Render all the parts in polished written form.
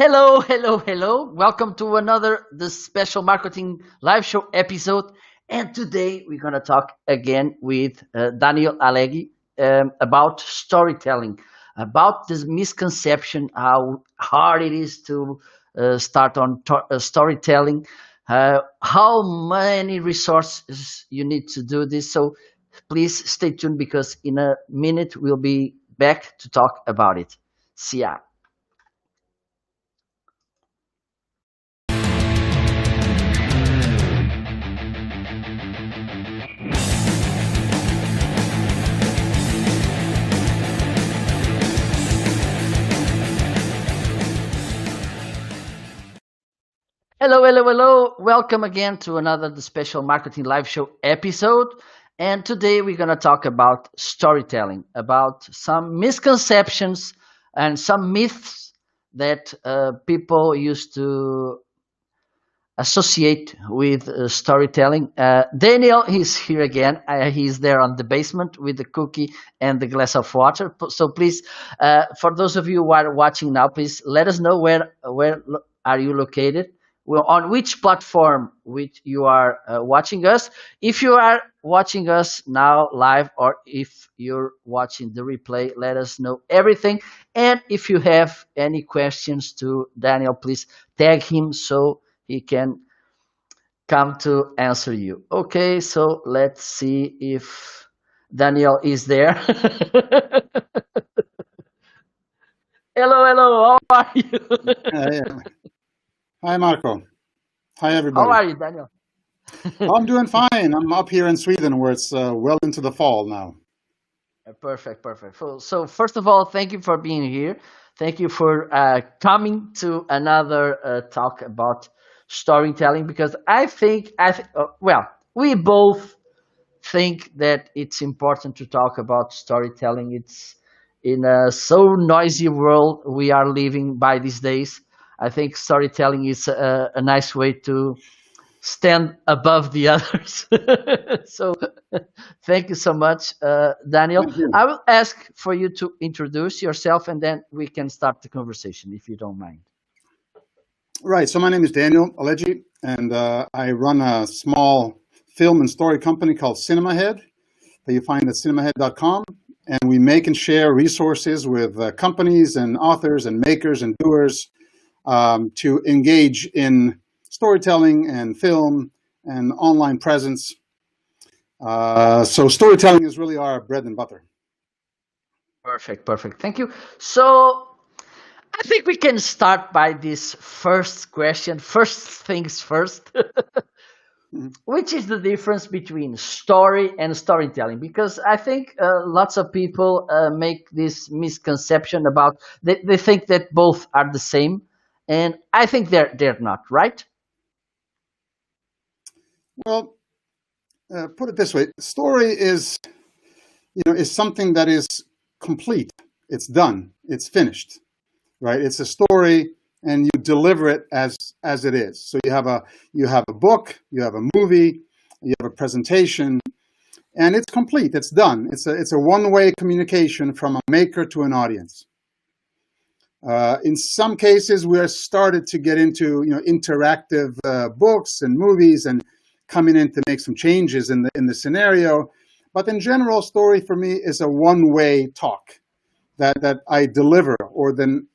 Hello, hello, hello. Welcome to another the special marketing live show episode. And today we're going to talk again with Daniel Alegi about storytelling, about this misconception, how hard it is to start on storytelling, how many resources you need to do this. So please stay tuned because in a minute we'll be back to talk about it. See ya. Hello, hello, hello. Welcome again to another the special marketing live show episode. And today we're going to talk about storytelling, about some misconceptions and some myths that people used to associate with storytelling. Daniel is here again. He's there on the basement with the cookie and the glass of water. So please, for those of you who are watching now, please let us know where are you located. Well, on which platform which you are watching us. If you are watching us now live or if you're watching the replay, let us know everything. And if you have any questions to Daniel, please tag him so he can come to answer you. Okay, so let's see if Daniel is there. Hello, hello, how are you? Yeah. Hi, Marco. Hi, How everybody. are you, Daniel? I'm doing fine. I'm up here in Sweden where it's well into the fall now. Perfect, perfect. So first of all, thank you for being here. Thank you for coming to another talk about storytelling because well, we both think that it's important to talk about storytelling. It's in a so noisy world we are living by these days. I think storytelling is a nice way to stand above the others. So thank you so much, Daniel. Thank you. I will ask for you to introduce yourself and then we can start the conversation if you don't mind. Right. So my name is Daniel Alegi, and I run a small film and story company called CinemaHead that you find at cinemahead.com. And we make and share resources with companies and authors and makers and doers to engage in storytelling and film and online presence. So storytelling is really our bread and butter. Perfect, perfect. Thank you. So I think we can start by this first question. First things first. Which is the difference between story and storytelling? Because I think lots of people make this misconception about they think that both are the same, and I think they're not, right? Well, put it this way: story is something that is complete. It's done. It's finished, right? It's a story, and you deliver it as it is. So you have a book, you have a movie, you have a presentation, and it's complete. It's done. It's a one-way communication from a maker to an audience. In some cases, we are started to get into interactive books and movies and coming in to make some changes in the scenario. But in general, story for me is a one-way talk that I deliver, or then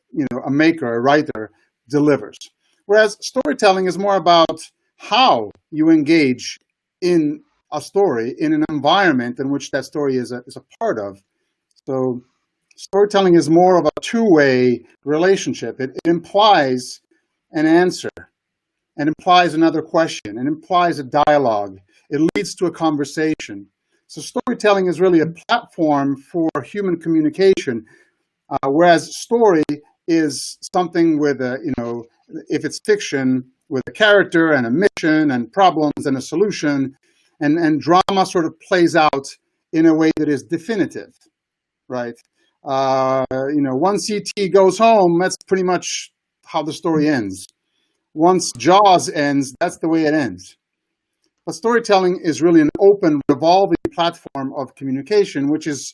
a maker, a writer delivers. Whereas storytelling is more about how you engage in a story in an environment in which that story is a part of. So storytelling is more of a two-way relationship. It implies an answer, and implies another question, and implies a dialogue. It leads to a conversation. So storytelling is really a platform for human communication, whereas story is something with if it's fiction, with a character and a mission and problems and a solution, and drama sort of plays out in a way that is definitive, right? Once ET goes home, that's pretty much how the story ends. Once Jaws ends, that's the way it ends. But storytelling is really an open, revolving platform of communication, which is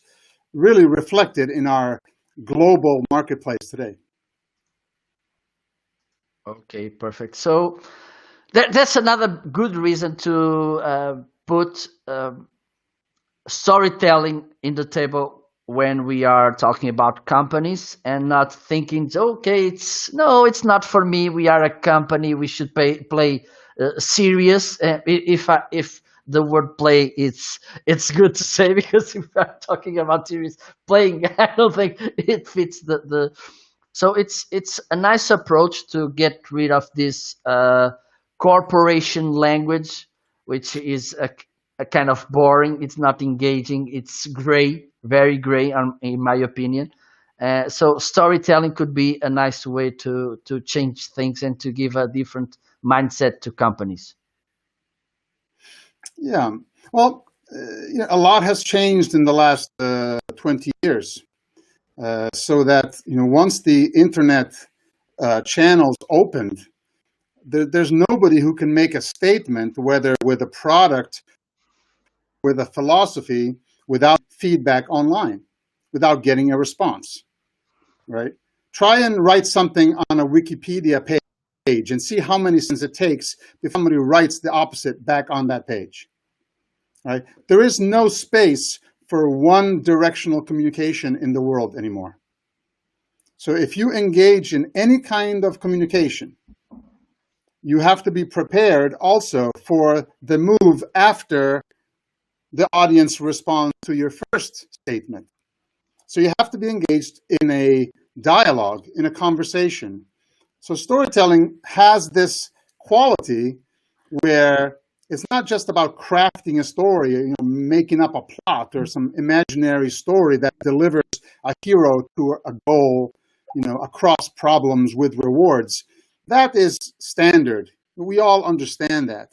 really reflected in our global marketplace today. Okay, perfect. So that's another good reason to put storytelling in the table when we are talking about companies and not thinking, okay, it's not for me. We are a company. We should play serious. If the word play, it's good to say because if we're talking about serious playing, I don't think it fits the. So it's a nice approach to get rid of this corporation language, which is a kind of boring. It's not engaging. It's gray, very gray, in my opinion. So storytelling could be a nice way to change things and to give a different mindset to companies. Yeah. Well, a lot has changed in the last 20 years. So that once the internet channels opened, there's nobody who can make a statement, whether with a product, with a philosophy, without feedback online, without getting a response, right? Try and write something on a Wikipedia page and see how many seconds it takes if somebody writes the opposite back on that page, right? There is no space for one directional communication in the world anymore. So if you engage in any kind of communication, you have to be prepared also for the move after the audience responds to your first statement. So you have to be engaged in a dialogue, in a conversation. So storytelling has this quality where it's not just about crafting a story, making up a plot or some imaginary story that delivers a hero to a goal, across problems with rewards. That is standard. We all understand that.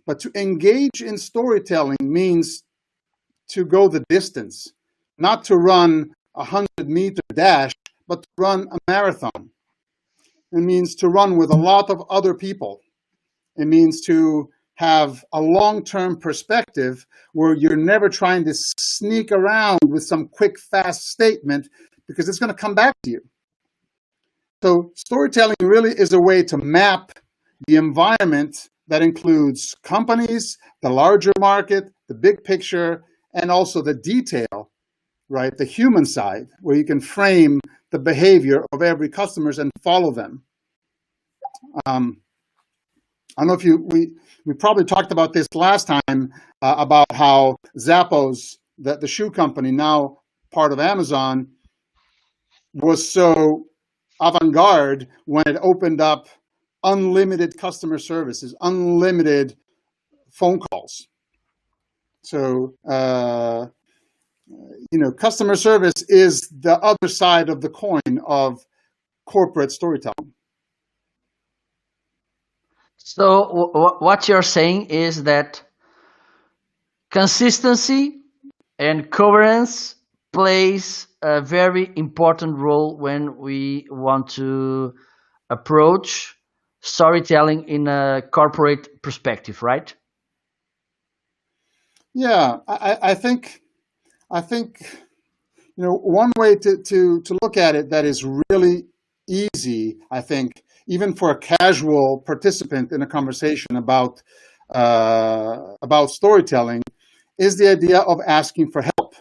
But to engage in storytelling means to go the distance, not to run a 100-meter dash, but to run a marathon. It means to run with a lot of other people. It means to have a long-term perspective where you're never trying to sneak around with some quick, fast statement because it's going to come back to you. So storytelling really is a way to map the environment that includes companies, the larger market, the big picture, and also the detail, right? The human side, where you can frame the behavior of every customer and follow them. I don't know if we probably talked about this last time about how Zappos, the shoe company, now part of Amazon, was so avant-garde when it opened up unlimited customer services, unlimited phone calls. So, customer service is the other side of the coin of corporate storytelling. So what you're saying is that consistency and coherence plays a very important role when we want to approach storytelling in a corporate perspective, right? Yeah, I think one way to look at it that is really easy, I think, even for a casual participant in a conversation about storytelling, is the idea of asking for help,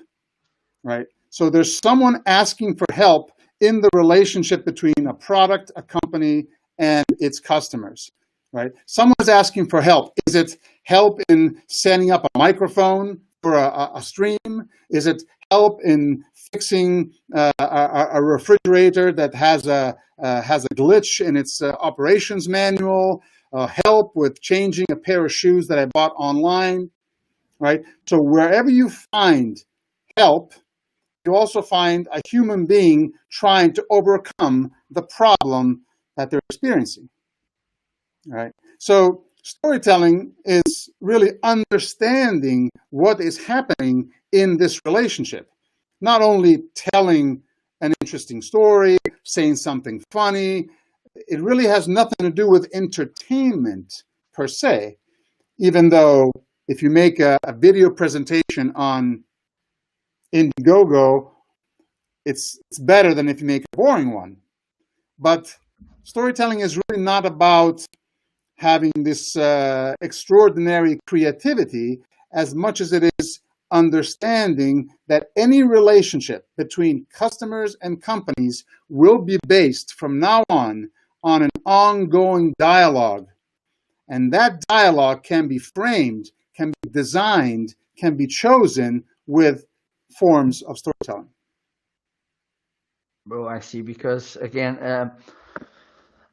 right? So there's someone asking for help in the relationship between a product, a company, and its customers, right? Someone's asking for help. Is it help in setting up a microphone for a stream? Is it help in fixing a refrigerator that has a glitch in its operations manual? Help with changing a pair of shoes that I bought online, right? So wherever you find help, you also find a human being trying to overcome the problem that they're experiencing, right? So storytelling is really understanding what is happening in this relationship, not only telling an interesting story, saying something funny. It really has nothing to do with entertainment per se, even though if you make a video presentation on Indiegogo, it's better than if you make a boring one. But Storytelling is really not about having this extraordinary creativity as much as it is understanding that any relationship between customers and companies will be based from now on an ongoing dialogue. And that dialogue can be framed, can be designed, can be chosen with forms of storytelling. Oh, I see. Because again,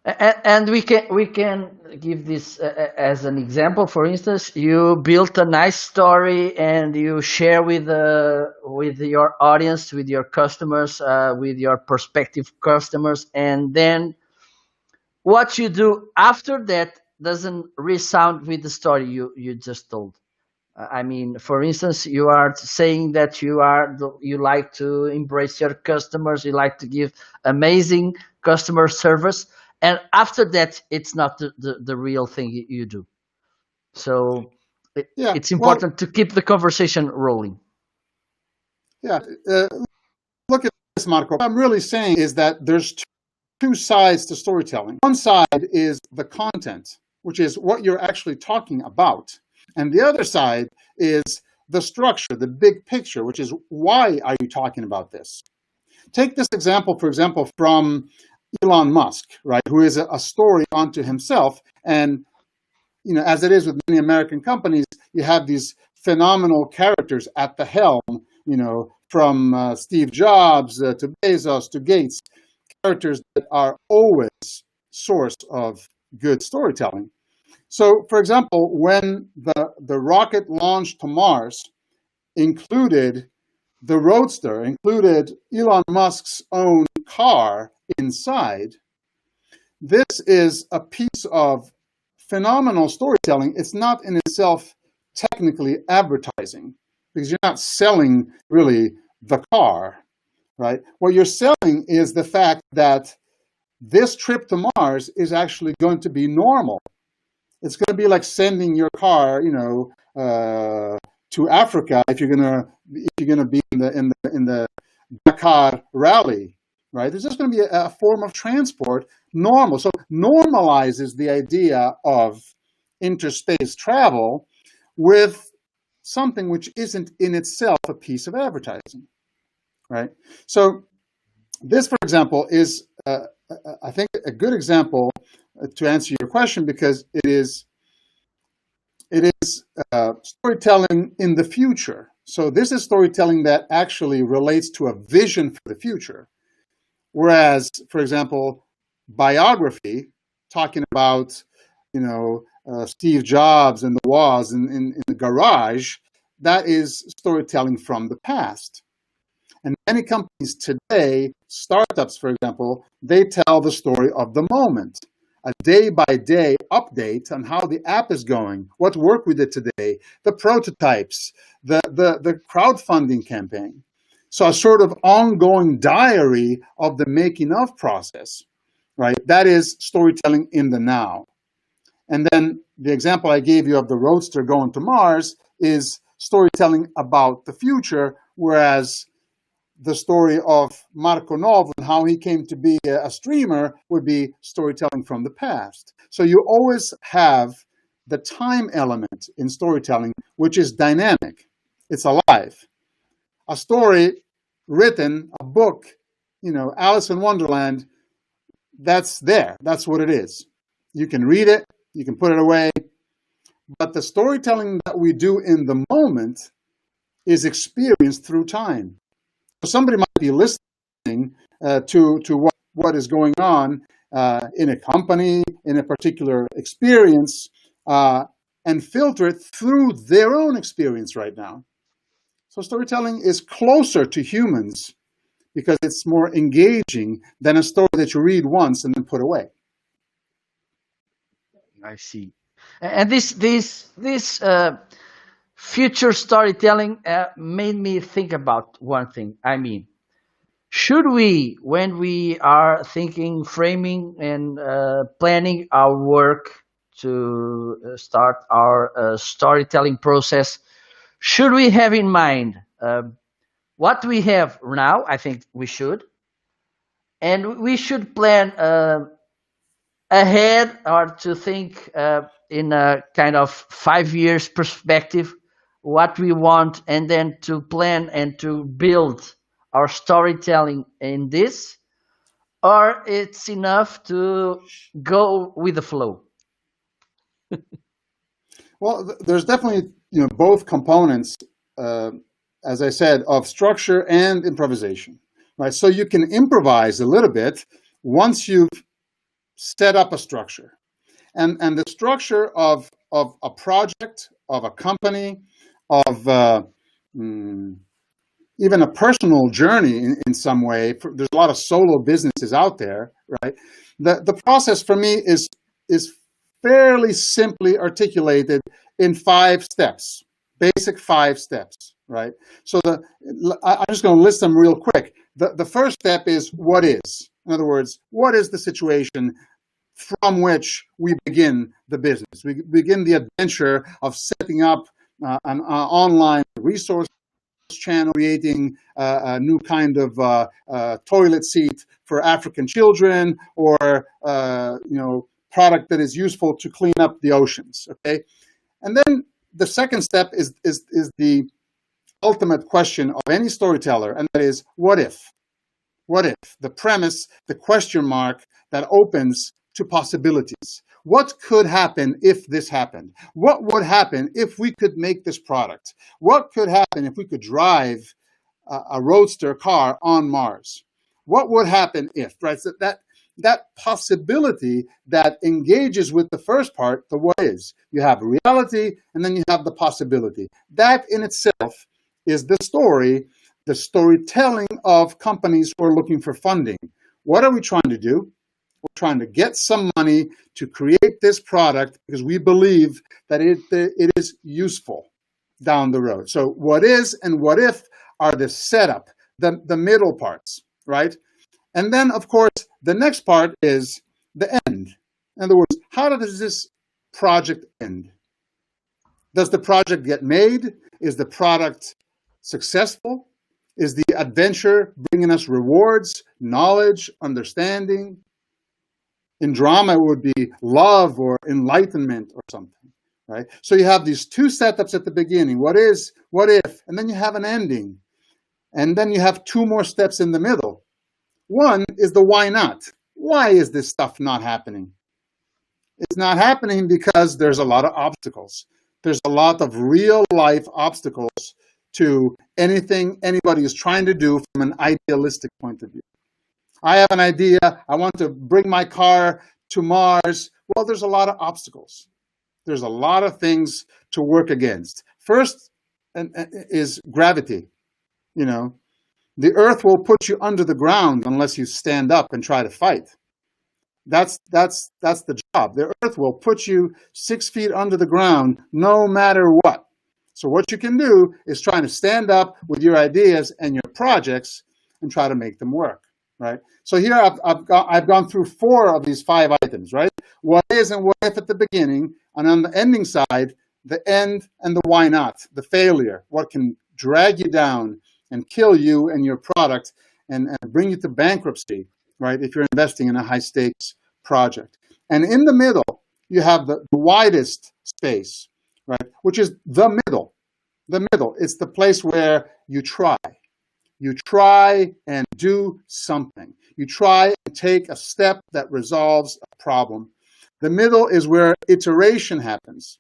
and we can give this as an example. For instance, you built a nice story and you share with your audience, with your customers, with your prospective customers, and then what you do after that doesn't resound with the story you just told. I mean, for instance, you are saying that you like to embrace your customers, you like to give amazing customer service, and after that, it's not the real thing you do. So Yeah, it's well, important to keep the conversation rolling. yeah. Look at this, Marco. What I'm really saying is that there's two sides to storytelling. One side is the content, which is what you're actually talking about. And the other side is the structure, the big picture, which is why are you talking about this? Take this example, for example, from Elon Musk, right, who is a story unto himself. And, as it is with many American companies, you have these phenomenal characters at the helm, from Steve Jobs to Bezos to Gates, characters that are always source of good storytelling. So, for example, when the rocket launched to Mars included the Roadster, included Elon Musk's own car inside, this is a piece of phenomenal storytelling. It's not in itself technically advertising because you're not selling really the car, right? What you're selling is the fact that this trip to Mars is actually going to be normal. It's going to be like sending your car, to Africa if you're gonna be in the Dakar rally, right? There's just going to be a form of transport normal. So normalizes the idea of interspace travel with something which isn't in itself a piece of advertising, right? So this, for example, is I think a good example to answer your question because it is storytelling in the future. So this is storytelling that actually relates to a vision for the future. Whereas, for example, biography, talking about, Steve Jobs and the Woz in the garage, that is storytelling from the past. And many companies today, startups, for example, they tell the story of the moment, a day-by-day update on how the app is going, what work we did today, the prototypes, the crowdfunding campaign. So a sort of ongoing diary of the making of process, right? That is storytelling in the now. And then the example I gave you of the Roadster going to Mars is storytelling about the future, whereas the story of Marco Novo and how he came to be a streamer would be storytelling from the past. So you always have the time element in storytelling, which is dynamic. It's alive. A story written, a book, Alice in Wonderland, that's there. That's what it is. You can read it, you can put it away. But the storytelling that we do in the moment is experienced through time. Somebody might be listening to what is going on in a company, in a particular experience, and filter it through their own experience right now. So storytelling is closer to humans because it's more engaging than a story that you read once and then put away. I see. And this future storytelling made me think about one thing. I mean, should we, when we are thinking, framing, and planning our work to start our storytelling process, should we have in mind what we have now? I think we should, and we should plan ahead or to think in a kind of 5 years perspective what we want, and then to plan and to build our storytelling in this, or it's enough to go with the flow? Well, there's definitely both components, as I said, of structure and improvisation, right? So you can improvise a little bit once you've set up a structure, and the structure of a project, of a company, of even a personal journey in some way. There's a lot of solo businesses out there, right? The process for me is fairly simply articulated in 5 steps, basic 5 steps, right? So I'm just going to list them real quick. The first step is what is. In other words, what is the situation from which we begin the business? We begin the adventure of setting up an online resource channel, creating a new kind of toilet seat for African children, or product that is useful to clean up the oceans. Okay, and then the second step is the ultimate question of any storyteller, and that is what if? What if? The premise, the question mark that opens to possibilities. What could happen if this happened? What would happen if we could make this product? What could happen if we could drive a roadster car on Mars? What would happen if, right? So that possibility that engages with the first part, the what is. You have reality, and then you have the possibility. That in itself is the story, the storytelling of companies who are looking for funding. What are we trying to do? We're trying to get some money to create this product because we believe that it is useful down the road. So what is and what if are the setup, the middle parts, right? And then, of course, the next part is the end. In other words, how does this project end? Does the project get made? Is the product successful? Is the adventure bringing us rewards, knowledge, understanding? In drama, it would be love or enlightenment or something, right? So you have these 2 setups at the beginning. What is, what if, and then you have an ending. And then you have 2 more steps in the middle. One is the why not. Why is this stuff not happening? It's not happening because there's a lot of obstacles. There's a lot of real life obstacles to anything anybody is trying to do from an idealistic point of view. I have an idea. I want to bring my car to Mars. Well, there's a lot of obstacles. There's a lot of things to work against. First is gravity. The earth will put you under the ground unless you stand up and try to fight. That's the job. The earth will put you 6 feet under the ground no matter what. So what you can do is try to stand up with your ideas and your projects and try to make them work. Right. So here I've gone through 4 of these 5 items, right? What is and what if at the beginning, and on the ending side, the end and the why not, the failure, what can drag you down and kill you and your product and bring you to bankruptcy, right? If you're investing in a high stakes project. And in the middle, you have the widest space, right? Which is the middle. The middle. It's the place where you try. You try and do something. You try and take a step that resolves a problem. The middle is where iteration happens,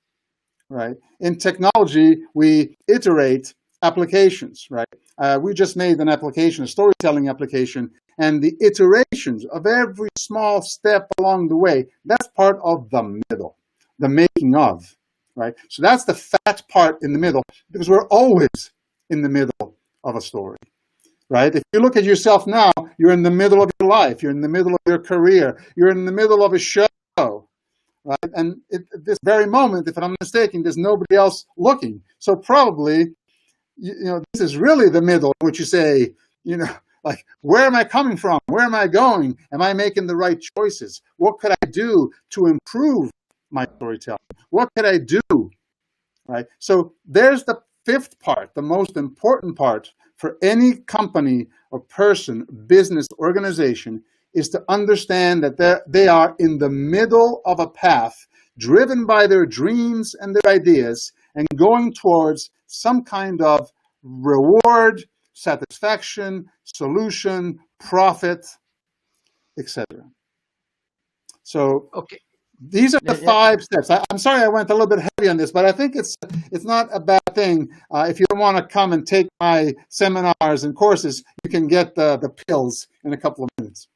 right? In technology, we iterate applications, right? We just made an application, a storytelling application, and the iterations of every small step along the way, that's part of the middle, the making of, right? So that's the fat part in the middle, because we're always in the middle of a story. Right? If you look at yourself now, you're in the middle of your life. You're in the middle of your career. You're in the middle of a show. Right? And at this very moment, if I'm not mistaken, there's nobody else looking. So probably, this is really the middle, which you say, like, where am I coming from? Where am I going? Am I making the right choices? What could I do to improve my storytelling? What could I do? Right? So there's the 5th part, the most important part for any company or person, business, organization, is to understand that they are in the middle of a path, driven by their dreams and their ideas, and going towards some kind of reward, satisfaction, solution, profit, etc. So Okay. these are the 5 steps. I'm sorry I went a little bit heavy on this, but I think it's not a bad thing. If you don't want to come and take my seminars and courses, you can get the pills in a couple of minutes.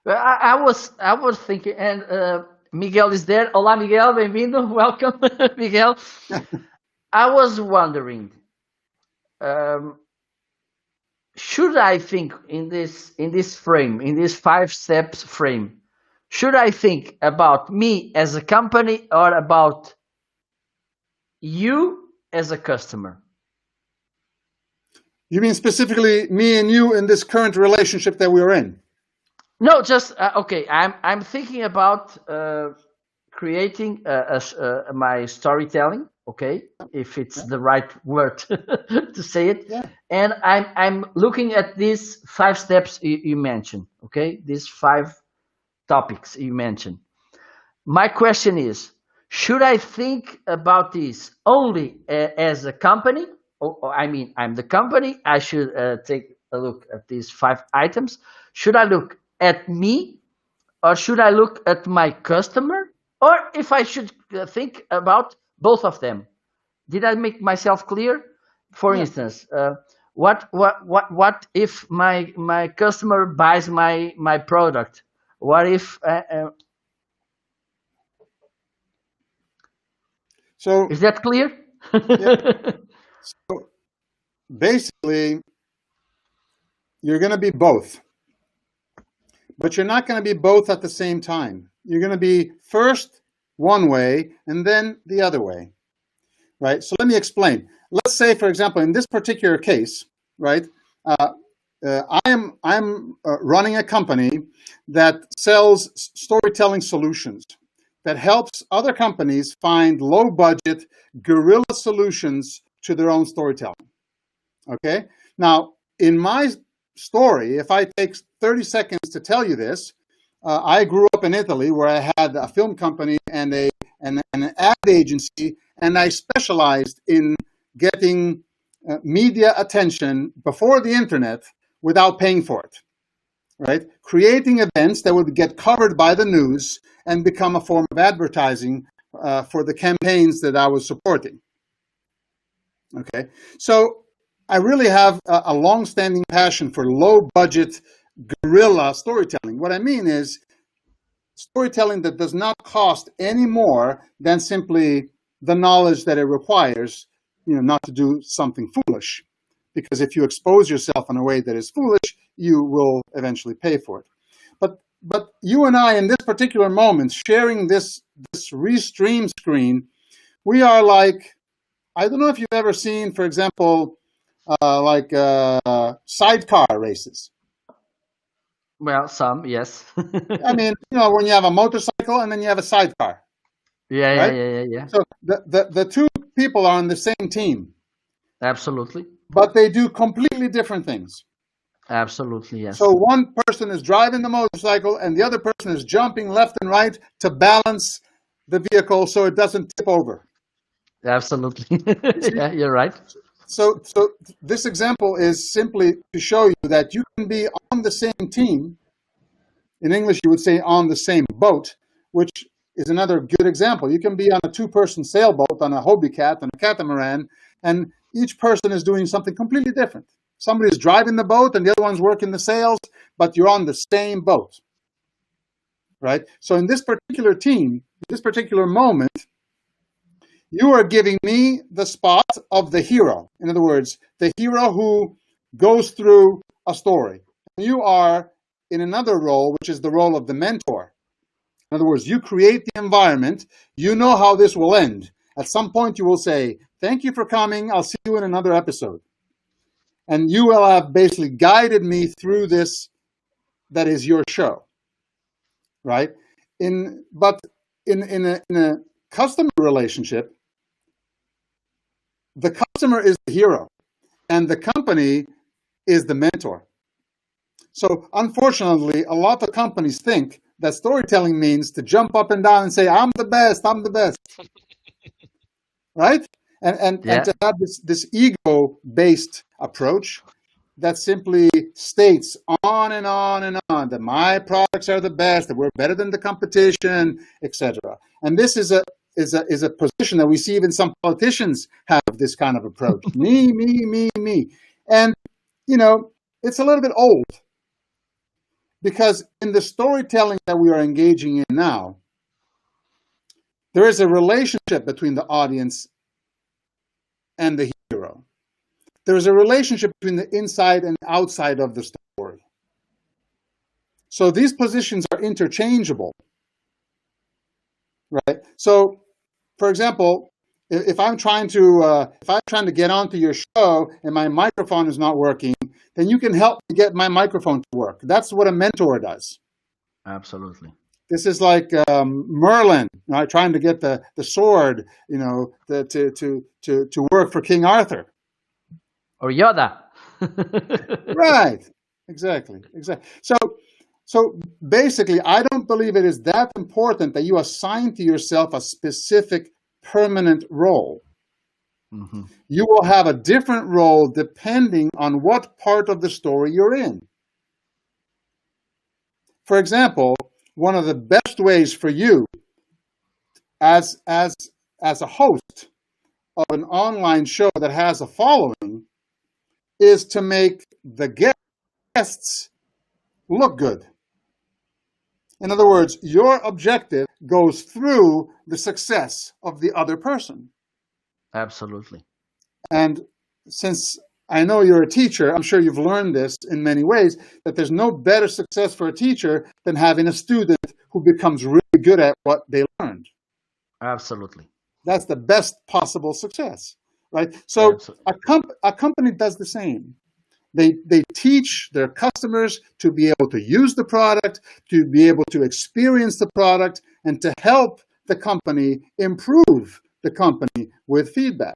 Well, I was thinking, and Miguel is there. Olá, Miguel, bem-vindo. Welcome, Miguel. I was wondering, should I think in this frame, in this 5 steps frame, should I think about me as a company or about you as a customer? You mean specifically me and you in this current relationship that we're in? No, just okay. I'm thinking about creating my storytelling. Okay, if it's the right word to say it. Yeah. And I'm looking at these 5 steps you mentioned. Okay, these 5 topics you mentioned. My question is, should I think about this only as a company? I mean, I'm the company. I should take a look at these 5 items. Should I look at me, or should I look at my customer, or if I should think about both of them? Did I make myself clear? For instance, what if my customer buys my product? What if? So is that clear? Yeah. So basically, you're going to be both. But you're not going to be both at the same time. You're going to be first one way and then the other way, right? So let me explain. Let's say, for example, in this particular case, right, I'm running a company that sells storytelling solutions that helps other companies find low-budget guerrilla solutions to their own storytelling. Okay? Now, in my story, if I take 30 seconds to tell you this, I grew up in Italy where I had a film company and an ad agency, and I specialized in getting media attention before the internet without paying for it, right? Creating events that would get covered by the news and become a form of advertising for the campaigns that I was supporting. Okay, so I really have a long-standing passion for low-budget guerrilla storytelling. What I mean is storytelling that does not cost any more than simply the knowledge that it requires, not to do something foolish. Because if you expose yourself in a way that is foolish, you will eventually pay for it. But you and I, in this particular moment, sharing this restream screen, we are like, I don't know if you've ever seen, for example, sidecar races. Well, some, yes. I mean, when you have a motorcycle and then you have a sidecar. Yeah, right? Yeah. So the 2 people are on the same team. Absolutely. But they do completely different things. Absolutely, yes. So one person is driving the motorcycle and the other person is jumping left and right to balance the vehicle so it doesn't tip over. Absolutely. Yeah, you're right. So this example is simply to show you that you can be on the same team. In English, you would say on the same boat, which is another good example. You can be on a 2-person sailboat, on a Hobie Cat, on a catamaran, and each person is doing something completely different. Somebody's driving the boat and the other one's working the sails, but you're on the same boat, right? So in this particular team, this particular moment, you are giving me the spot of the hero. In other words, the hero who goes through a story. You are in another role, which is the role of the mentor. In other words, you create the environment. You know how this will end. At some point, you will say, thank you for coming. I'll see you in another episode. And you will have basically guided me through this that is your show, right? But in a customer relationship, the customer is the hero and the company is the mentor. So unfortunately, a lot of companies think that storytelling means to jump up and down and say, I'm the best, I'm the best, right? And Yeah, to have this ego-based approach that simply states on and on and on that my products are the best, that we're better than the competition, etc. And this is a position that we see even some politicians have this kind of approach. Me, me, me, me. And you know, it's a little bit old because in the storytelling that we are engaging in now, there is a relationship between the audience and the hero. There is a relationship between the inside and outside of the story. So these positions are interchangeable, right? So, for example, if I'm trying to get onto your show and my microphone is not working, then you can help me get my microphone to work. That's what a mentor does. absolutely. This is like Merlin, right, trying to get the sword, to work for King Arthur. Or Yoda. Right. Exactly. Exactly. So basically, I don't believe it is that important that you assign to yourself a specific permanent role. Mm-hmm. You will have a different role depending on what part of the story you're in. For example, one of the best ways for you as a host of an online show that has a following is to make the guests look good. In other words, your objective goes through the success of the other person. Absolutely. And since I know you're a teacher, I'm sure you've learned this in many ways, that there's no better success for a teacher than having a student who becomes really good at what they learned. Absolutely. That's the best possible success, right? So Absolutely. a company does the same. They teach their customers to be able to use the product, to be able to experience the product, and to help the company improve the company with feedback.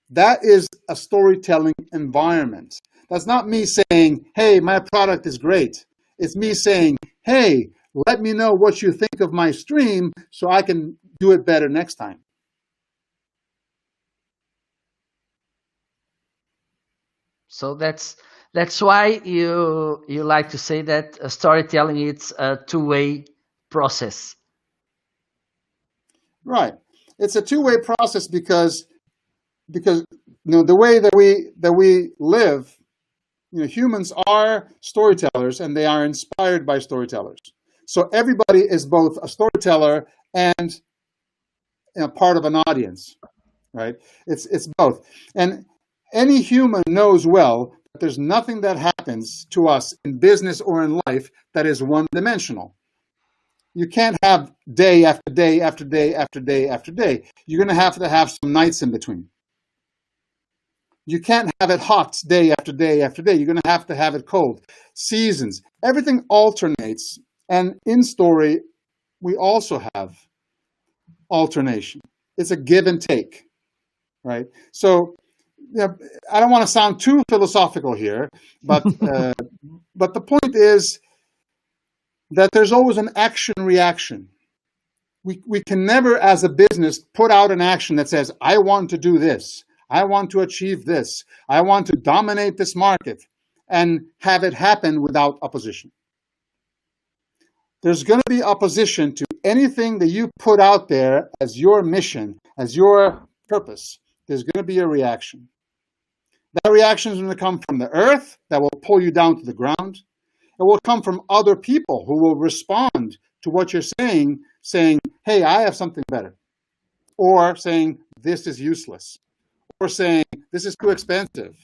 That is a storytelling environment. That's not me saying, hey, my product is great. It's me saying, hey, let me know what you think of my stream so I can do it better next time. So that's why you like to say that storytelling it's a two-way process. Right. It's a two-way process because the way that we live, humans are storytellers and they are inspired by storytellers. So everybody is both a storyteller and part of an audience, right? It's both. And any human knows well that there's nothing that happens to us in business or in life that is one-dimensional. You can't have day after day after day after day after day. You're going to have some nights in between. You can't have it hot day after day after day. You're going to have it cold. Seasons. Everything alternates. And in story, we also have alternation. It's a give and take, right? So I don't want to sound too philosophical here, but the point is that there's always an action reaction. We can never, as a business, put out an action that says, I want to do this. I want to achieve this. I want to dominate this market and have it happen without opposition. There's going to be opposition to anything that you put out there as your mission, as your purpose. There's going to be a reaction. That reaction is going to come from the earth that will pull you down to the ground. It will come from other people who will respond to what you're saying, hey, I have something better. Or saying, this is useless. Or saying, this is too expensive,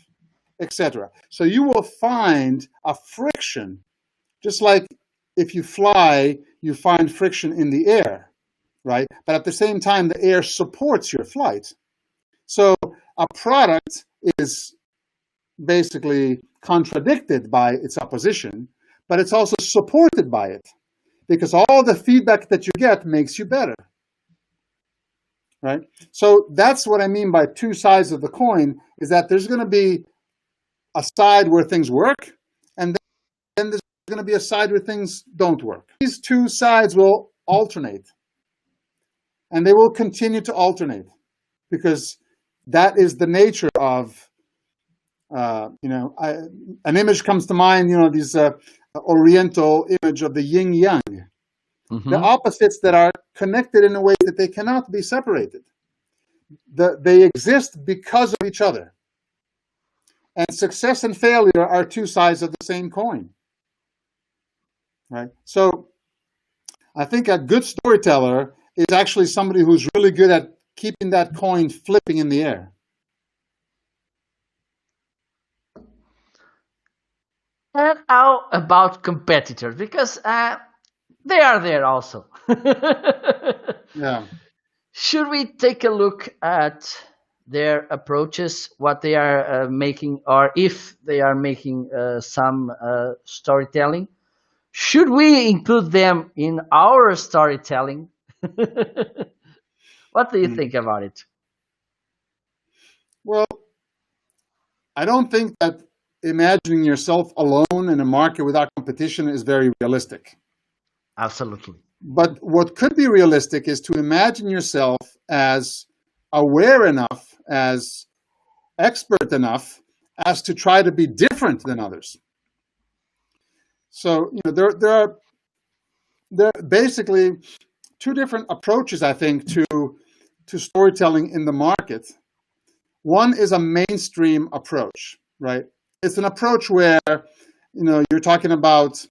etc. So you will find a friction, just like if you fly, you find friction in the air, right? But at the same time, the air supports your flight. So a product is basically contradicted by its opposition, but it's also supported by it, because all the feedback that you get makes you better. Right? So that's what I mean by two sides of the coin, is that there's going to be a side where things work, and going to be a side where things don't work. These two sides will alternate, and they will continue to alternate, because that is the nature of, an image comes to mind, this Oriental image of the yin yang, the opposites that are connected in a way that they cannot be separated. They exist because of each other. And success and failure are two sides of the same coin. Right? So I think a good storyteller is actually somebody who's really good at keeping that coin flipping in the air. And how about competitors? Because they are there also. Yeah. Should we take a look at their approaches, what they are making, or if they are making some storytelling? Should we include them in our storytelling? What do you think about it? Well, I don't think that imagining yourself alone in a market without competition is very realistic. Absolutely. But what could be realistic is to imagine yourself as aware enough, as expert enough, as to try to be different than others. So, there are basically two different approaches, I think, to storytelling in the market. One is a mainstream approach, right? It's an approach where, you're talking about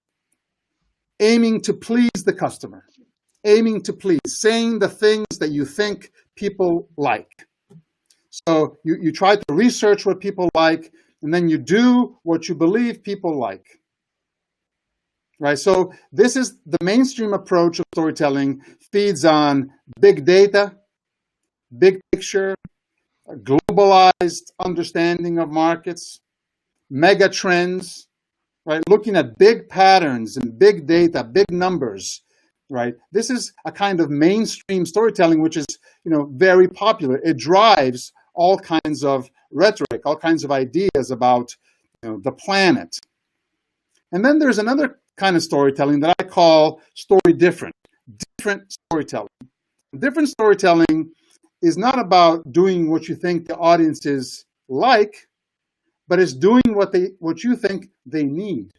aiming to please the customer, aiming to please, saying the things that you think people like. So you try to research what people like, and then you do what you believe people like. Right? So this is the mainstream approach of storytelling, feeds on big data, big picture, a globalized understanding of markets, mega trends, right? Looking at big patterns and big data, big numbers, right? This is a kind of mainstream storytelling, which is, very popular. It drives all kinds of rhetoric, all kinds of ideas about, the planet. And then there's another kind of storytelling that I call different storytelling. Different storytelling is not about doing what you think the audiences like, but it's doing what you think they need.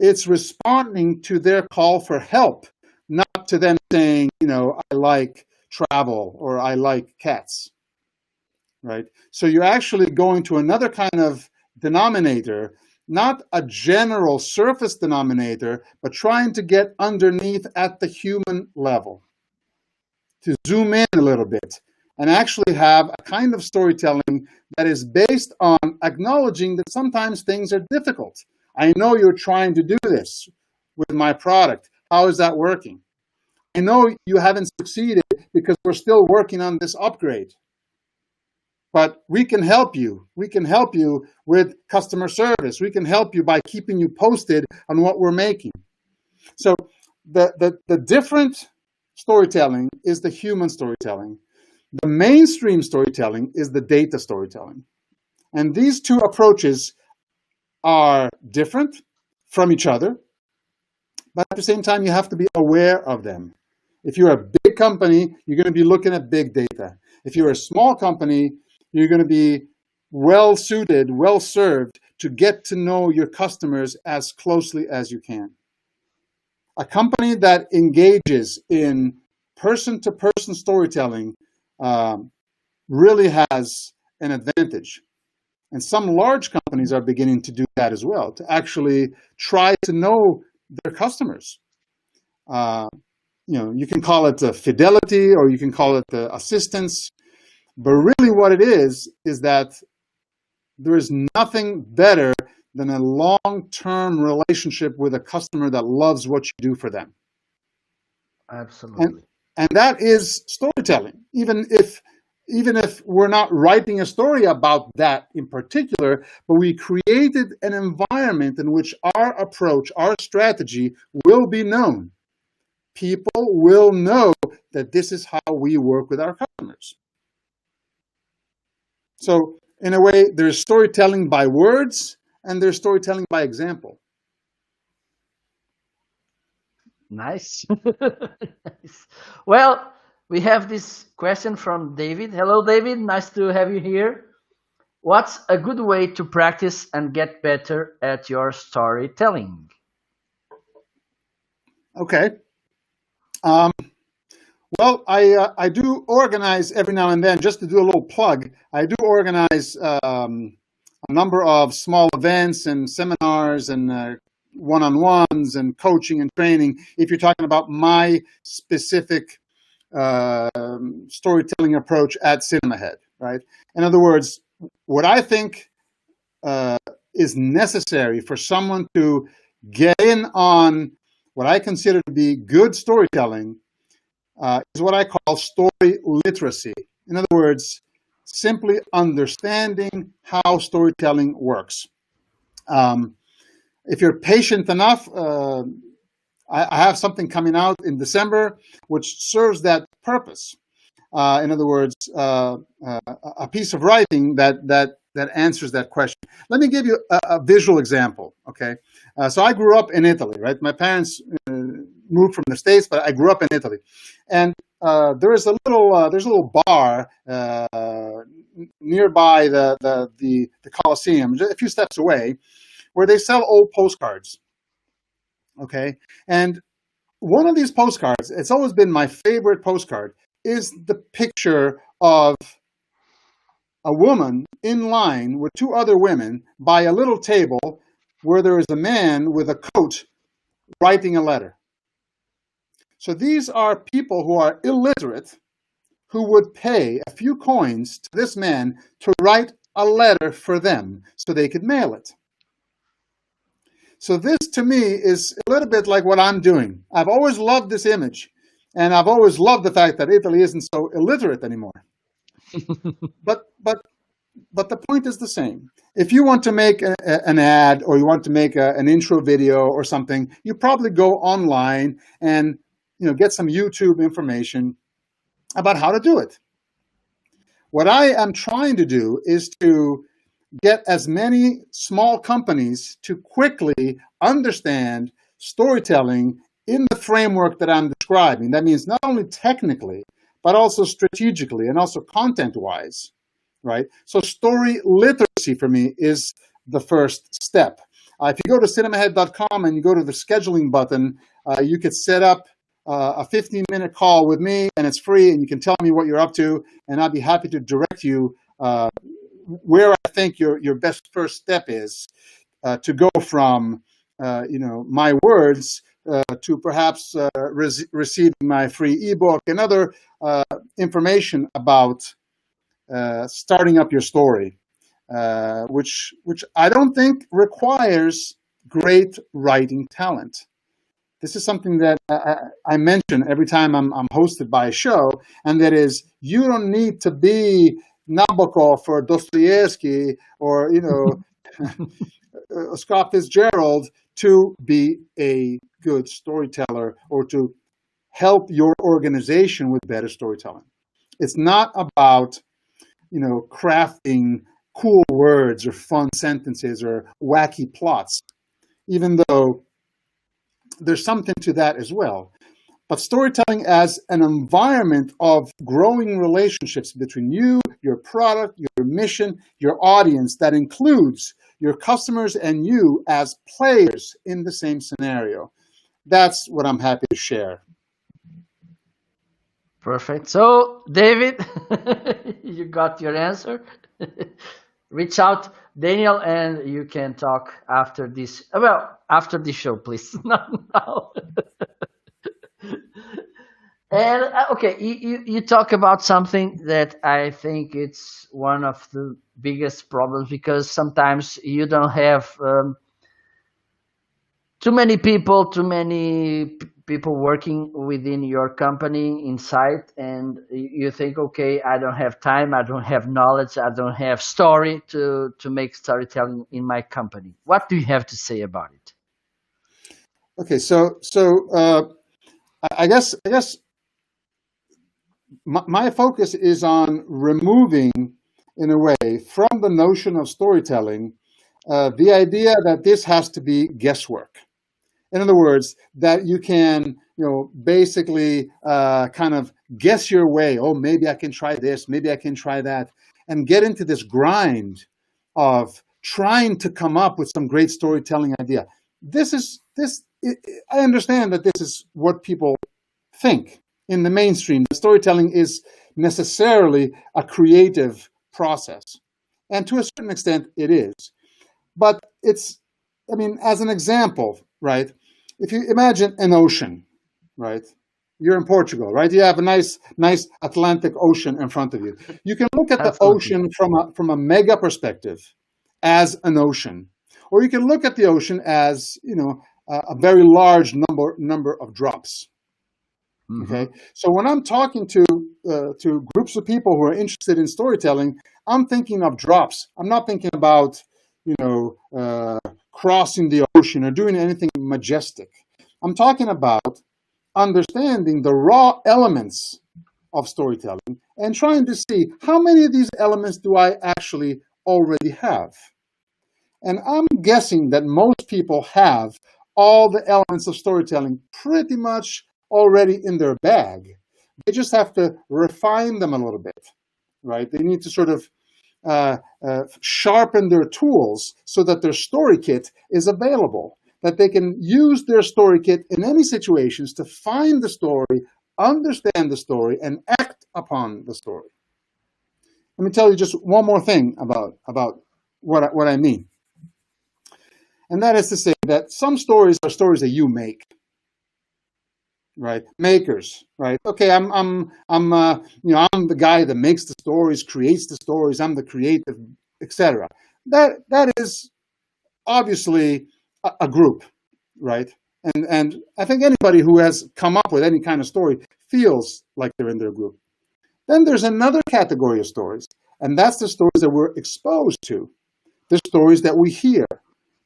It's responding to their call for help, not to them saying, I like travel or I like cats, right? So you're actually going to another kind of denominator, not a general surface denominator, but trying to get underneath at the human level, to zoom in a little bit and actually have a kind of storytelling that is based on acknowledging that sometimes things are difficult. I know you're trying to do this with my product. How is that working? I know you haven't succeeded because we're still working on this upgrade. But we can help you. We can help you with customer service. We can help you by keeping you posted on what we're making. So the different storytelling is the human storytelling. The mainstream storytelling is the data storytelling. And these two approaches are different from each other, but at the same time, you have to be aware of them. If you're a big company, you're going to be looking at big data. If you're a small company, you're going to be well suited, well served to get to know your customers as closely as you can. A company that engages in person-to-person storytelling really has an advantage. And some large companies are beginning to do that as well, to actually try to know their customers. You can call it fidelity, or you can call it assistance. But really what it is that there is nothing better than a long-term relationship with a customer that loves what you do for them. Absolutely. And that is storytelling. Even if we're not writing a story about that in particular, but we created an environment in which our approach, our strategy will be known. People will know that this is how we work with our customers. So in a way, there's storytelling by words and there's storytelling by example. Nice. Nice. Well, we have this question from David. Hello, David. Nice to have you here. What's a good way to practice and get better at your storytelling? Okay. Um, well, I do organize every now and then, just to do a little plug. I do organize a number of small events and seminars and one-on-ones and coaching and training. If you're talking about my specific uh, storytelling approach at Cinema Head, right? In other words, what I think uh, is necessary for someone to get in on what I consider to be good storytelling is what I call story literacy. In other words, simply understanding how storytelling works. Um, if you're patient enough, I have something coming out in December which serves that purpose. In other words, a piece of writing that answers that question. Let me give you a visual example. Okay, so I grew up in Italy, right? My parents moved from the States, but I grew up in Italy, and there's a little bar nearby the Colosseum, just a few steps away, where they sell old postcards. Okay, and one of these postcards, it's always been my favorite postcard, is the picture of a woman in line with two other women by a little table where there is a man with a coat writing a letter. So these are people who are illiterate who would pay a few coins to this man to write a letter for them so they could mail it. So this to me is a little bit like what I'm doing. I've always loved this image, and I've always loved the fact that Italy isn't so illiterate anymore. But the point is the same. If you want to make an ad, or you want to make an intro video or something, you probably go online and get some YouTube information about how to do it. What I am trying to do is to get as many small companies to quickly understand storytelling in the framework that I'm describing. That means not only technically, but also strategically and also content-wise, right? So story literacy for me is the first step. If you go to cinemahead.com and you go to the scheduling button, you could set up a 15-minute call with me, and it's free, and you can tell me what you're up to, and I'd be happy to direct you where I think your best first step is to go from my words to perhaps receiving my free ebook and other information about starting up your story, which I don't think requires great writing talent. This is something that I mention every time I'm hosted by a show, and that is, you don't need to be Nabokov or Dostoevsky or Scott Fitzgerald to be a good storyteller or to help your organization with better storytelling. It's not about crafting cool words or fun sentences or wacky plots, even though there's something to that as well. But storytelling as an environment of growing relationships between you, your product, your mission, your audience, that includes your customers and you as players in the same scenario. That's what I'm happy to share. Perfect. So, David, you got your answer. Reach out, Daniel, and you can talk after this. Well, after the show, please. Not now. And okay, you talk about something that I think it's one of the biggest problems, because sometimes you don't have too many people working within your company inside, and you think, okay, I don't have time, I don't have knowledge, I don't have story to make storytelling in my company. What do you have to say about it? Okay, so I guess my focus is on removing, in a way, from the notion of storytelling, the idea that this has to be guesswork. In other words, that you can, basically kind of guess your way. Oh, maybe I can try this, maybe I can try that, and get into this grind of trying to come up with some great storytelling idea. I understand that this is what people think in the mainstream. The storytelling is necessarily a creative process. And to a certain extent, it is. But as an example, right? If you imagine an ocean, right? You're in Portugal, right? You have a nice Atlantic Ocean in front of you. You can look at the ocean from a mega perspective as an ocean, or you can look at the ocean as, a very large number of drops. Okay. So when I'm talking to groups of people who are interested in storytelling, I'm thinking of drops. I'm not thinking about, crossing the ocean or doing anything majestic. I'm talking about understanding the raw elements of storytelling and trying to see how many of these elements do I actually already have. And I'm guessing that most people have all the elements of storytelling pretty much already in their bag. They just have to refine them a little bit, right? They need to sort of sharpen their tools so that their story kit is available, that they can use their story kit in any situations to find the story, understand the story, and act upon the story. Let me tell you just one more thing about what I mean. And that is to say that some stories are stories that you make. Right, makers. Right. Okay, I'm the guy that makes the stories, creates the stories. I'm the creative, etc. That is obviously a group, right? And I think anybody who has come up with any kind of story feels like they're in their group. Then there's another category of stories, and that's the stories that we're exposed to, the stories that we hear.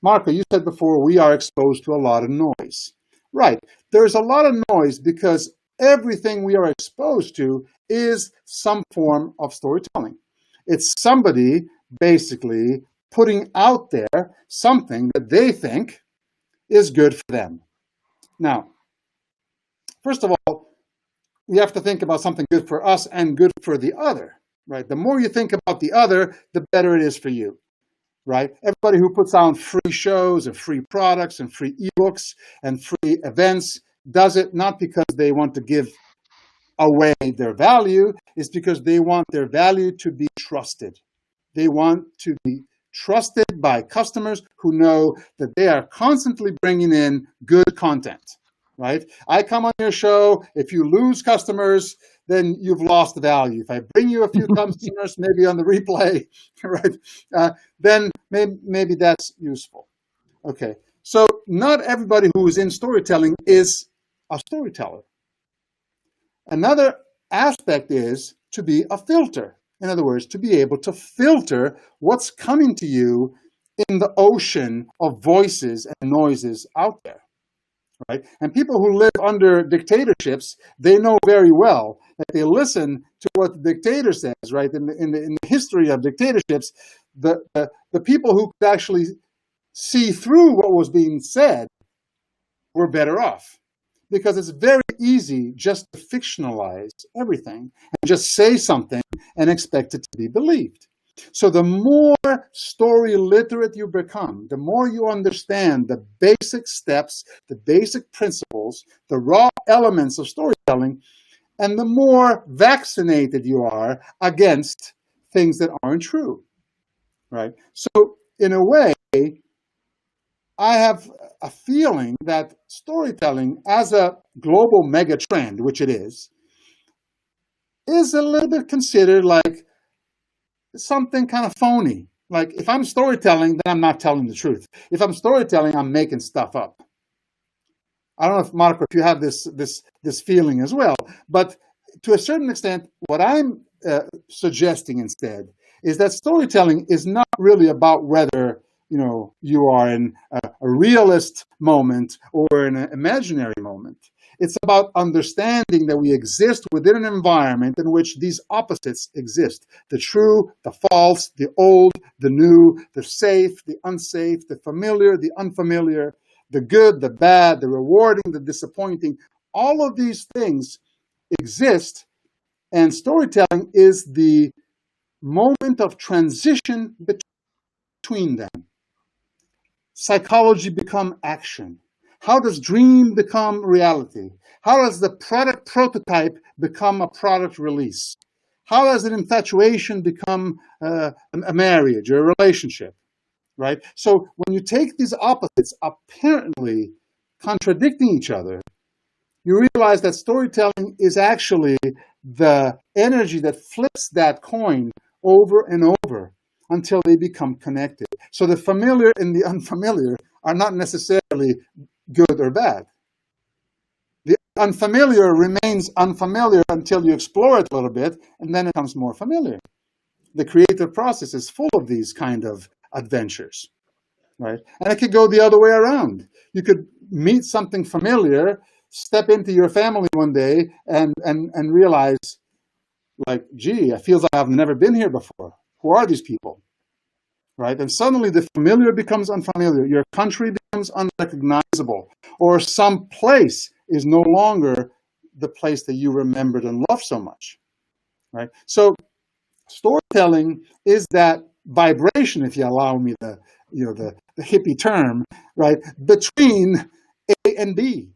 Marco, you said before we are exposed to a lot of noise. Right. There's a lot of noise because everything we are exposed to is some form of storytelling. It's somebody basically putting out there something that they think is good for them. Now, first of all, we have to think about something good for us and good for the other, right? The more you think about the other, the better it is for you. Right? Everybody who puts out free shows and free products and free ebooks and free events does it not because they want to give away their value, it's because they want their value to be trusted. They want to be trusted by customers who know that they are constantly bringing in good content. Right? I come on your show, if you lose customers, then you've lost the value. If I bring you a few customers, maybe on the replay, right, then maybe that's useful. Okay, so not everybody who is in storytelling is a storyteller. Another aspect is to be a filter. In other words, to be able to filter what's coming to you in the ocean of voices and noises out there. Right? And people who live under dictatorships, they know very well that they listen to what the dictator says, right? In the history of dictatorships, the people who could actually see through what was being said were better off. Because it's very easy just to fictionalize everything and just say something and expect it to be believed. So the more story literate you become, the more you understand the basic steps, the basic principles, the raw elements of storytelling, and the more vaccinated you are against things that aren't true, right? So in a way, I have a feeling that storytelling as a global mega trend, which it is a little bit considered like something kind of phony. Like if I'm storytelling, then I'm not telling the truth. If I'm storytelling, I'm making stuff up. I don't know if Marco, if you have this feeling as well, but to a certain extent, what I'm suggesting instead is that storytelling is not really about whether you are in a realist moment or an imaginary moment. It's about understanding that we exist within an environment in which these opposites exist. The true, the false, the old, the new, the safe, the unsafe, the familiar, the unfamiliar. The good, the bad, the rewarding, the disappointing, all of these things exist, and storytelling is the moment of transition between them. Psychology become action. How does dream become reality? How does the product prototype become a product release? How does an infatuation become a marriage or a relationship, right? So when you take these opposites apparently contradicting each other, you realize that storytelling is actually the energy that flips that coin over and over until they become connected. So the familiar and the unfamiliar are not necessarily good or bad. The unfamiliar remains unfamiliar until you explore it a little bit, and then it becomes more familiar. The creative process is full of these kind of adventures, right? And it could go the other way around. You could meet something familiar, step into your family one day, and realize, like, gee, it feels like I've never been here before. Who are these people? Right? And suddenly the familiar becomes unfamiliar. Your country becomes unrecognizable. Or some place is no longer the place that you remembered and loved so much. Right? So storytelling is that vibration, if you allow me the hippie term, right, between A and B,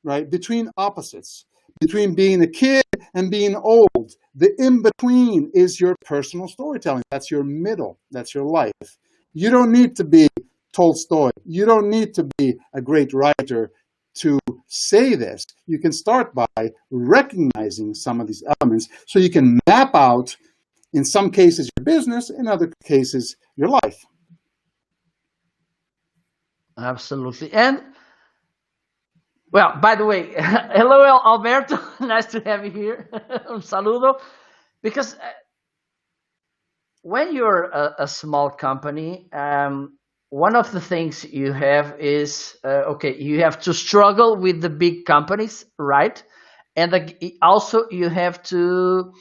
right, between opposites, between being a kid and being old. The in-between is your personal storytelling. That's your middle. That's your life. You don't need to be Tolstoy. You don't need to be a great writer to say this. You can start by recognizing some of these elements so you can map out, in some cases, your business, in other cases, your life. Absolutely. And well, by the way, hello, Alberto. Nice to have you here. Un saludo. Because when you're a small company, one of the things you have is, okay, you have to struggle with the big companies, right? And also you have to,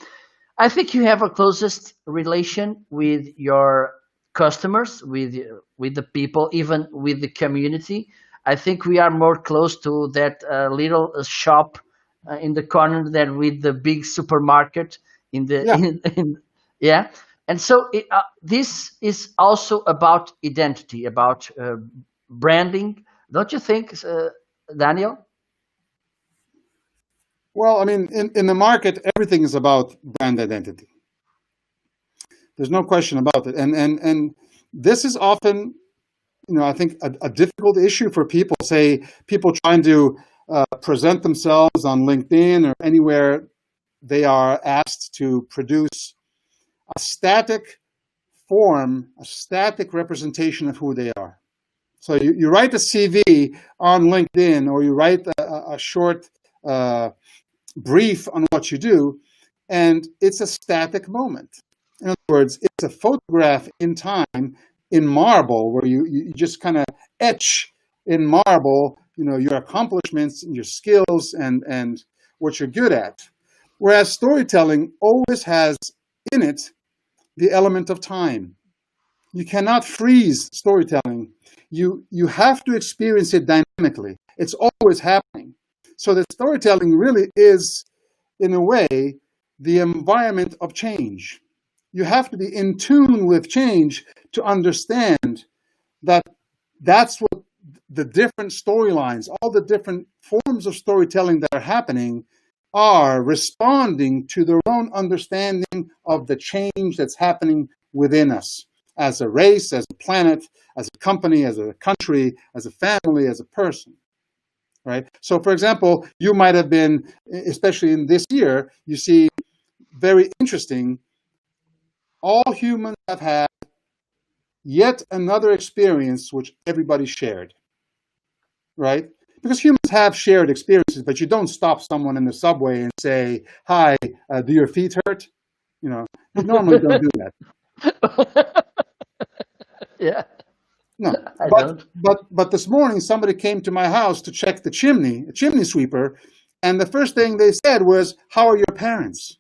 I think you have a closest relation with your customers, with the people, even with the community. I think we are more close to that little shop in the corner than with the big supermarket in the Yeah. yeah. And so this is also about identity, about branding, don't you think, Daniel? Well, I mean, in the market, everything is about brand identity. There's no question about it. And this is often, I think a difficult issue for people, say people trying to present themselves on LinkedIn or anywhere they are asked to produce a static form, a static representation of who they are. So you write a CV on LinkedIn, or you write a short brief on what you do, and it's a static moment. In other words, it's a photograph in time, in marble, where you just kind of etch in marble, your accomplishments and your skills and what you're good at. Whereas storytelling always has in it the element of time. You cannot freeze storytelling. You have to experience it dynamically. It's always happening. So the storytelling really is, in a way, the environment of change. You have to be in tune with change to understand that that's what the different storylines, all the different forms of storytelling that are happening are responding to their own understanding of the change that's happening within us as a race, as a planet, as a company, as a country, as a family, as a person. Right? So, for example, you might have been, especially in this year, you see, very interesting, all humans have had yet another experience which everybody shared, right? Because humans have shared experiences, but you don't stop someone in the subway and say, hi, do your feet hurt? You normally don't do that. Yeah, No, I don't. but this morning somebody came to my house to check the chimney, a chimney sweeper, and the first thing they said was, how are your parents?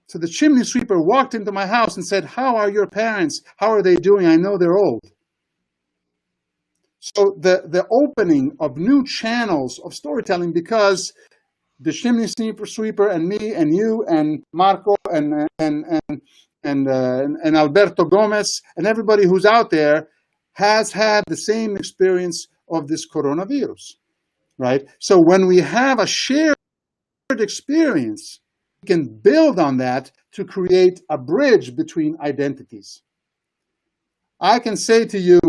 So the chimney sweeper walked into my house and said, how are your parents? How are they doing? I know they're old. So the opening of new channels of storytelling, because the chimney sweeper and me and you and Marco and Alberto Gomez and everybody who's out there has had the same experience of this coronavirus, right? So when we have a shared experience, we can build on that to create a bridge between identities. I can say to you,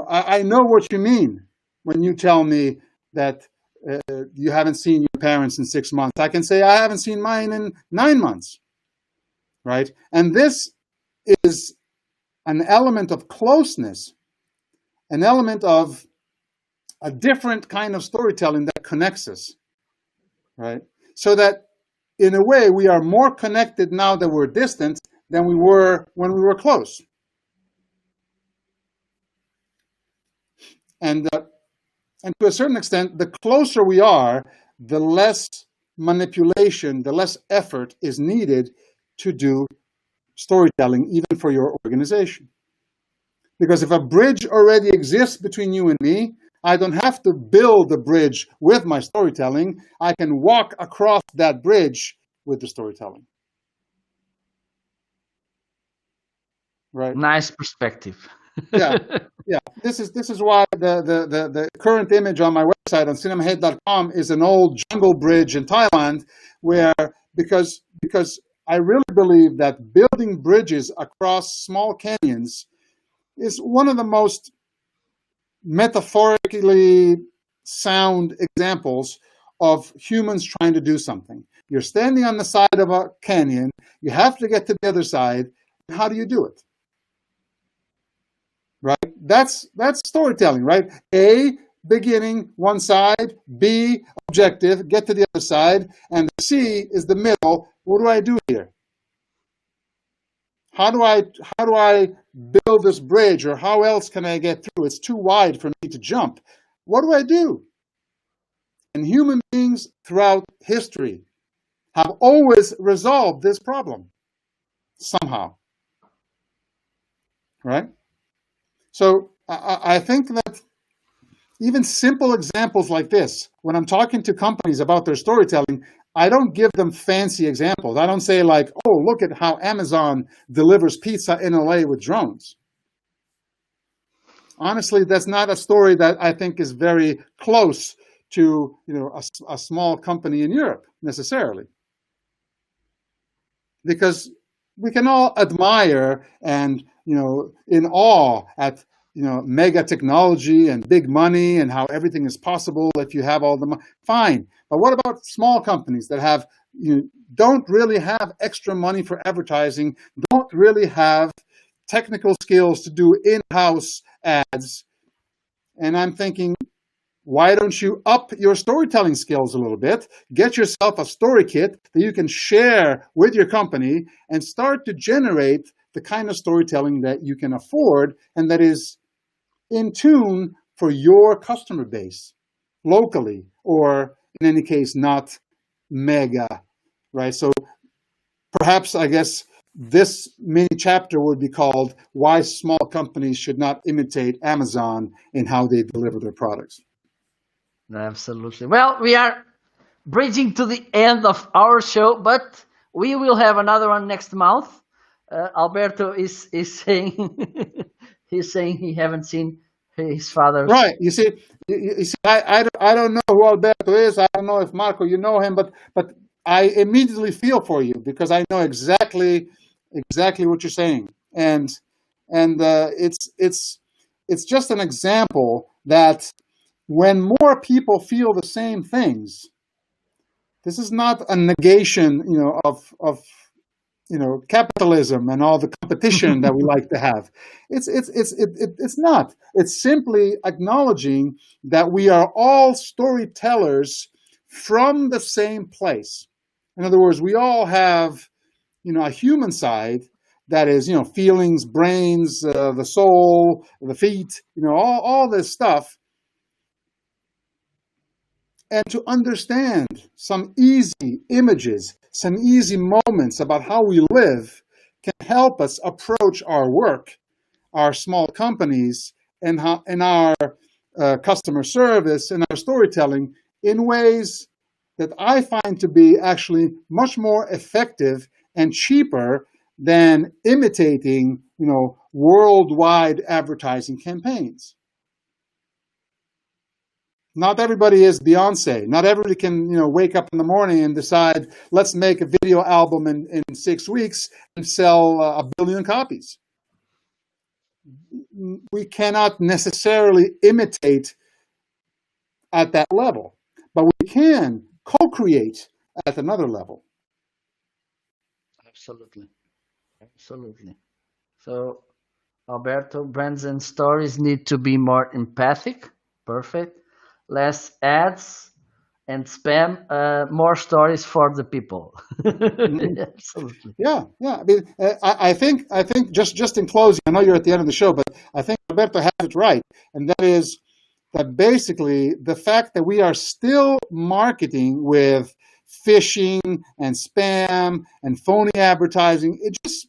I know what you mean when you tell me that you haven't seen your parents in 6 months. I can say I haven't seen mine in 9 months, right? And this is an element of closeness, an element of a different kind of storytelling that connects us, right? So that in a way we are more connected now that we're distant than we were when we were close. And to a certain extent, the closer we are, the less manipulation, the less effort is needed to do storytelling, even for your organization. Because if a bridge already exists between you and me, I don't have to build the bridge with my storytelling. I can walk across that bridge with the storytelling. Right? Nice perspective. Yeah. This is why the current image on my website on cinemahead.com is an old jungle bridge in Thailand, because I really believe that building bridges across small canyons is one of the most metaphorically sound examples of humans trying to do something. You're standing on the side of a canyon, you have to get to the other side. How do you do it? Right? That's storytelling, right? A, beginning, one side. B, objective, get to the other side. And C is the middle. What do I do here? How do I build this bridge, or how else can I get through? It's too wide for me to jump. What do I do? And human beings throughout history have always resolved this problem somehow. Right? So I think that even simple examples like this, when I'm talking to companies about their storytelling, I don't give them fancy examples. I don't say like, oh, look at how Amazon delivers pizza in LA with drones. Honestly, that's not a story that I think is very close to a small company in Europe necessarily. Because we can all admire and in awe at mega technology and big money and how everything is possible if you have all the money. Fine, but what about small companies that have don't really have extra money for advertising, don't really have technical skills to do in-house ads? And I'm thinking, why don't you up your storytelling skills a little bit? Get yourself a story kit that you can share with your company and start to generate the kind of storytelling that you can afford and that is in tune for your customer base locally, or in any case, not mega, right? So perhaps, I guess, this mini chapter would be called Why Small Companies Should Not Imitate Amazon in How They Deliver Their Products. Absolutely. Well, we are bridging to the end of our show, but we will have another one next month. Alberto is saying he's saying he haven't seen his father. Right. You see, I don't know who Alberto is. I don't know if Marco, you know him, but I immediately feel for you because I know exactly what you're saying, and it's just an example that when more people feel the same things, this is not a negation, of capitalism and all the competition that we like to have. It's not. It's simply acknowledging that we are all storytellers from the same place. In other words, we all have, a human side that is, feelings, brains, the soul, the feet, all this stuff. And to understand some easy images, some easy moments about how we live can help us approach our work, our small companies, in our customer service and our storytelling in ways that I find to be actually much more effective and cheaper than imitating, worldwide advertising campaigns. Not everybody is Beyonce. Not everybody can, wake up in the morning and decide, let's make a video album in 6 weeks and sell 1 billion copies. We cannot necessarily imitate at that level, but we can co-create at another level. Absolutely. Absolutely. So, Alberto, brands and stories need to be more empathic. Perfect. Less ads and spam, more stories for the people. Absolutely. Yeah. I mean, I think just in closing, I know you're at the end of the show, but I think Alberto has it right, and that is that basically the fact that we are still marketing with phishing and spam and phony advertising, it just,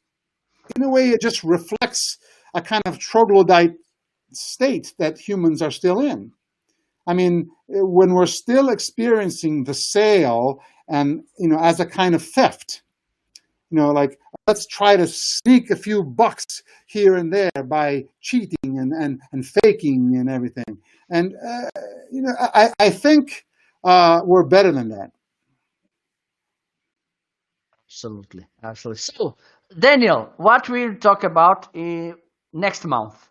in a way, it just reflects a kind of troglodyte state that humans are still in. I mean, when we're still experiencing the sale and, as a kind of theft, like, let's try to sneak a few bucks here and there by cheating and faking and everything. And, I think we're better than that. Absolutely. Absolutely. So, Daniel, what we'll talk about next month?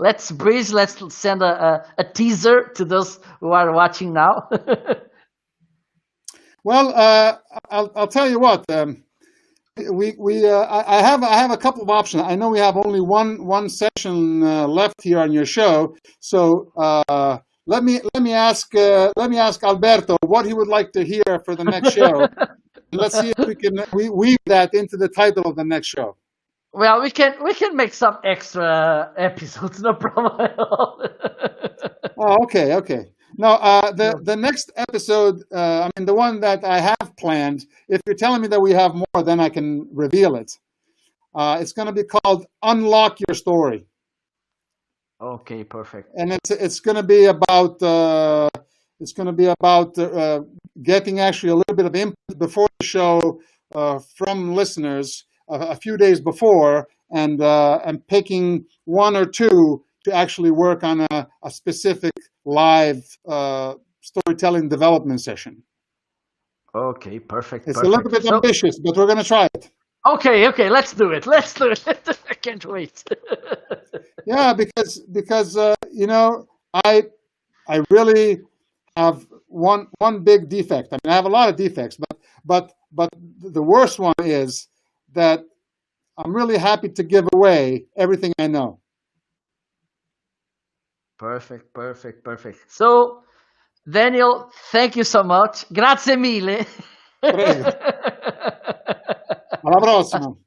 Let's breeze. Let's send a teaser to those who are watching now. Well, I'll tell you what. I have a couple of options. I know we have only one session left here on your show, so let me ask Alberto what he would like to hear for the next show. Let's see if we can weave that into the title of the next show. Well, we can make some extra episodes, no problem at all. Oh, okay. No, the next episode, the one that I have planned, if you're telling me that we have more, then I can reveal it. It's going to be called Unlock Your Story. Okay, perfect. And it's going to be about getting actually a little bit of input before the show from listeners a few days before, and picking one or two to actually work on a specific live storytelling development session. Okay, perfect. It's a little bit ambitious, but we're going to try it. Okay, let's do it. I can't wait. Yeah, because I really have one big defect. I mean, I have a lot of defects, but the worst one is that I'm really happy to give away everything I know. Perfect. So, Daniel, thank you so much. Grazie mille. Prego. Alla prossima.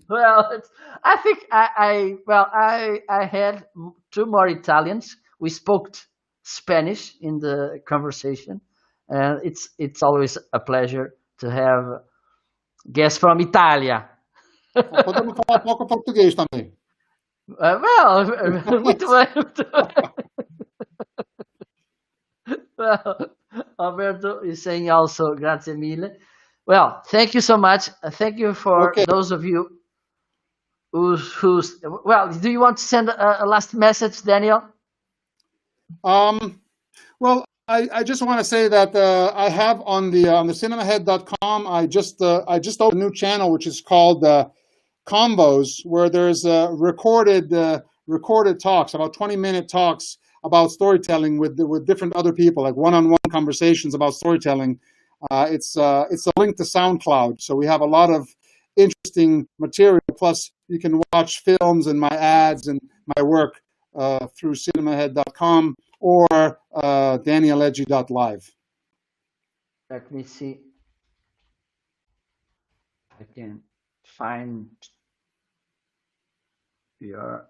Well, I think I had two more Italians. We spoke Spanish in the conversation, and it's always a pleasure to have guests from Italia. Potremmo fare poco portoghese também. Muito bem. Well, Alberto is saying also grazie mille. Well, thank you so much. Thank you for those of you who's well, do you want to send a last message, Daniel? Well, I just want to say that I have on the cinemahead.com, I just opened a new channel which is called Combos, where there's recorded talks, about 20-minute talks about storytelling with different other people, like one-on-one conversations about storytelling. It's a link to SoundCloud, so we have a lot of interesting material. Plus, you can watch films and my ads and my work through cinemahead.com or danialegi.live. Let me see. I can find your.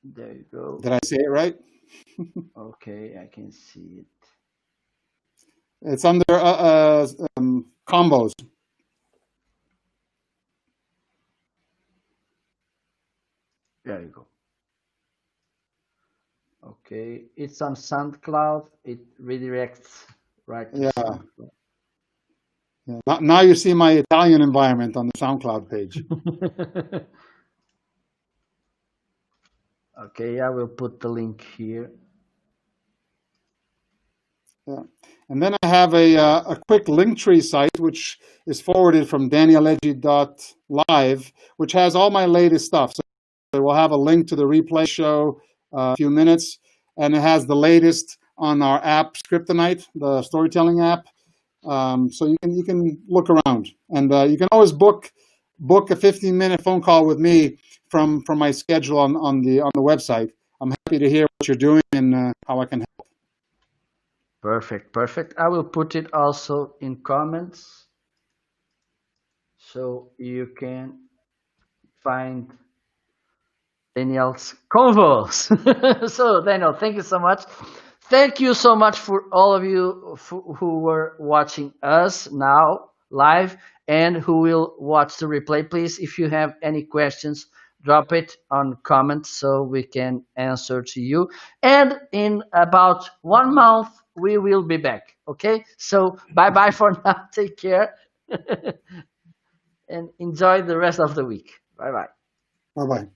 There you go. Did I say it right? Okay, I can see it. It's under combos. There you go. Okay, it's on SoundCloud. It redirects right to Yeah. SoundCloud. Yeah. Now you see my Italian environment on the SoundCloud page. Okay, I will put the link here. Yeah. And then I have a quick Linktree site, which is forwarded from danielegi.live, which has all my latest stuff. So we'll have a link to the replay show a few minutes, and it has the latest on our app, Scriptonite, the storytelling app. So you can look around, and you can always book a 15-minute phone call with me from my schedule on the website. I'm happy to hear what you're doing and how I can help. Perfect, perfect. I will put it also in comments so you can find Daniel's convos. So, Daniel, thank you so much. Thank you so much for all of you who were watching us now live and who will watch the replay. Please, if you have any questions, drop it on comments so we can answer to you. And in about 1 month, we will be back. Okay? So, bye bye for now. Take care and enjoy the rest of the week. Bye bye. Bye bye.